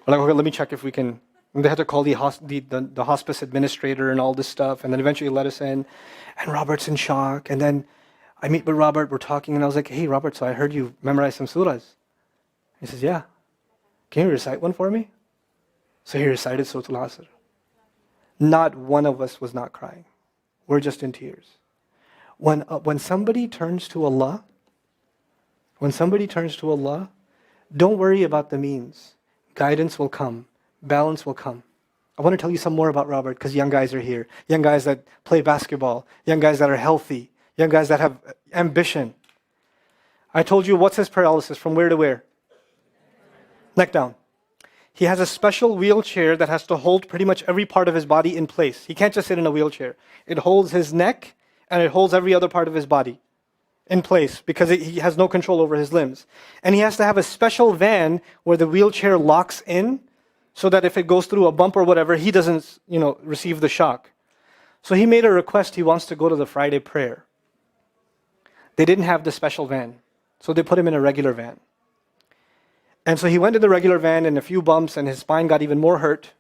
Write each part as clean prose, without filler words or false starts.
We're like, okay, let me check if we can. And they had to call the hospice administrator and all this stuff, and then eventually let us in. And Robert's in shock. And then I meet with Robert, we're talking, and I was like, hey, Robert, so I heard you memorize some surahs. He says, yeah. Can you recite one for me? So he recited Surah Al-Asr. Not one of us was not crying. We're just in tears. When somebody turns to Allah, don't worry about the means. Guidance will come. Balance will come. I want to tell you some more about Robert because young guys are here. Young guys that play basketball. Young guys that are healthy. Young guys that have ambition. I told you, what's his paralysis? From where to where? Neck down. He has a special wheelchair that has to hold pretty much every part of his body in place. He can't just sit in a wheelchair. It holds his neck and it holds every other part of his body in place because he has no control over his limbs. And he has to have a special van where the wheelchair locks in so that if it goes through a bump or whatever, he doesn't, receive the shock. So he made a request. He wants to go to the Friday prayer. They didn't have the special van, so they put him in a regular van. And so he went in the regular van and a few bumps and his spine got even more hurt.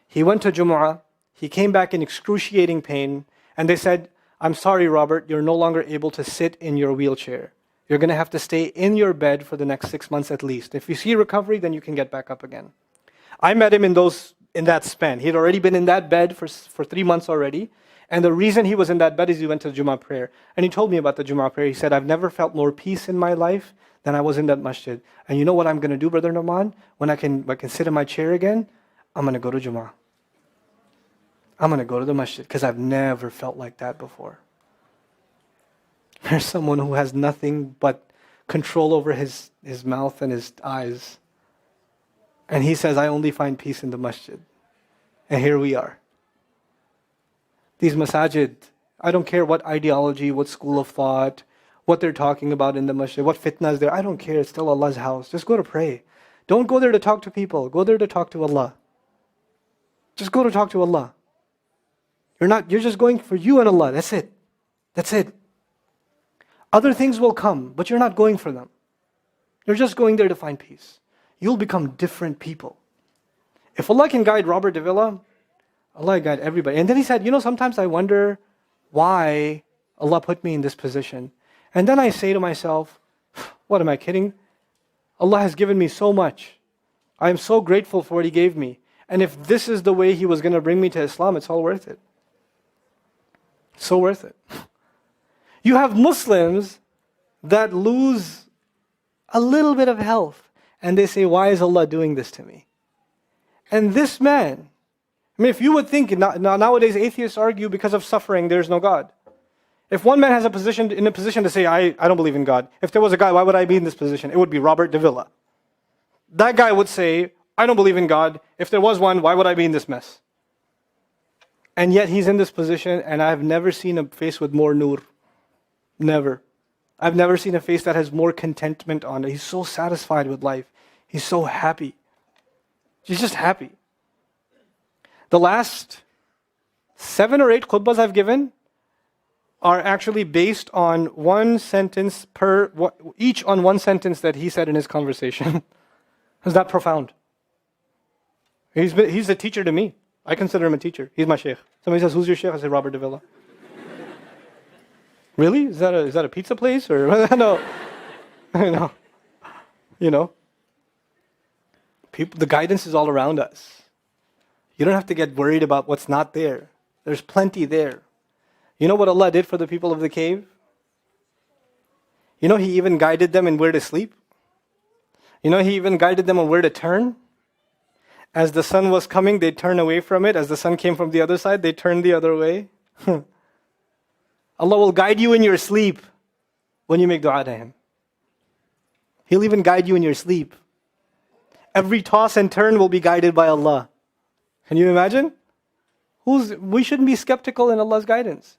He went to Jumu'ah. He came back in excruciating pain. And they said, I'm sorry, Robert, you're no longer able to sit in your wheelchair. You're going to have to stay in your bed for the next 6 months at least. If you see recovery, then you can get back up again. I met him in that span. He had already been in that bed for 3 months already. And the reason he was in that bed is he went to the Jummah prayer. And he told me about the Jummah prayer. He said, I've never felt more peace in my life than I was in that masjid. And you know what I'm going to do, Brother Nauman? When I can sit in my chair again, I'm going to go to Jummah. I'm going to go to the masjid because I've never felt like that before. There's someone who has nothing but control over his mouth and his eyes. And he says, I only find peace in the masjid. And here we are. These masajid, I don't care what ideology, what school of thought, what they're talking about in the masjid, what fitna is there. I don't care. It's still Allah's house. Just go to pray. Don't go there to talk to people. Go there to talk to Allah. Just go to talk to Allah. You're just going for you and Allah. That's it. That's it. Other things will come, but you're not going for them. You're just going there to find peace. You'll become different people. If Allah can guide Robert Davila, Allah guide everybody. And then he said, sometimes I wonder why Allah put me in this position. And then I say to myself, what am I kidding? Allah has given me so much. I am so grateful for what He gave me. And if this is the way He was going to bring me to Islam, it's all worth it. So worth it. You have Muslims that lose a little bit of health. And they say, why is Allah doing this to me? And this man, if you would think, nowadays atheists argue because of suffering, there's no God. If one man has in a position to say, I don't believe in God. If there was a guy, why would I be in this position? It would be Robert Davila. That guy would say, I don't believe in God. If there was one, why would I be in this mess? And yet he's in this position, and I've never seen a face with more nur. Never. I've never seen a face that has more contentment on it. He's so satisfied with life. He's so happy. He's just happy. The last 7 or 8 khutbahs I've given are actually based on one sentence each on one sentence that he said in his conversation. Is that profound? He's a teacher to me. I consider him a teacher. He's my sheikh. Somebody says, who's your sheikh? I say, Robert Davila. Really? Is that a pizza place? Or no. The guidance is all around us. You don't have to get worried about what's not there. There's plenty there. You know what Allah did for the people of the cave? He even guided them in where to sleep. He even guided them on where to turn. As the sun was coming, they'd turn away from it. As the sun came from the other side, they'd turn the other way. Allah will guide you in your sleep when you make dua to Him. He'll even guide you in your sleep. Every toss and turn will be guided by Allah. Can you imagine? We shouldn't be skeptical in Allah's guidance.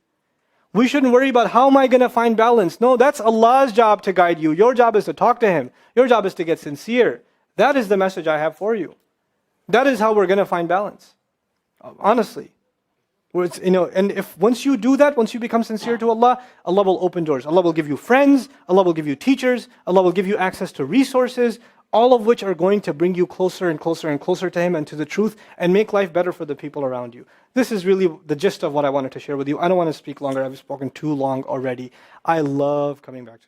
We shouldn't worry about how am I going to find balance. No, that's Allah's job to guide you. Your job is to talk to Him. Your job is to get sincere. That is the message I have for you. That is how we're going to find balance. Honestly. And if once you do that, once you become sincere to Allah, Allah will open doors. Allah will give you friends. Allah will give you teachers. Allah will give you access to resources. all of which are going to bring you closer and closer and closer to Him and to the truth and make life better for the people around you. This is really the gist of what I wanted to share with you. I don't want to speak longer. I've spoken too long already. I love coming back to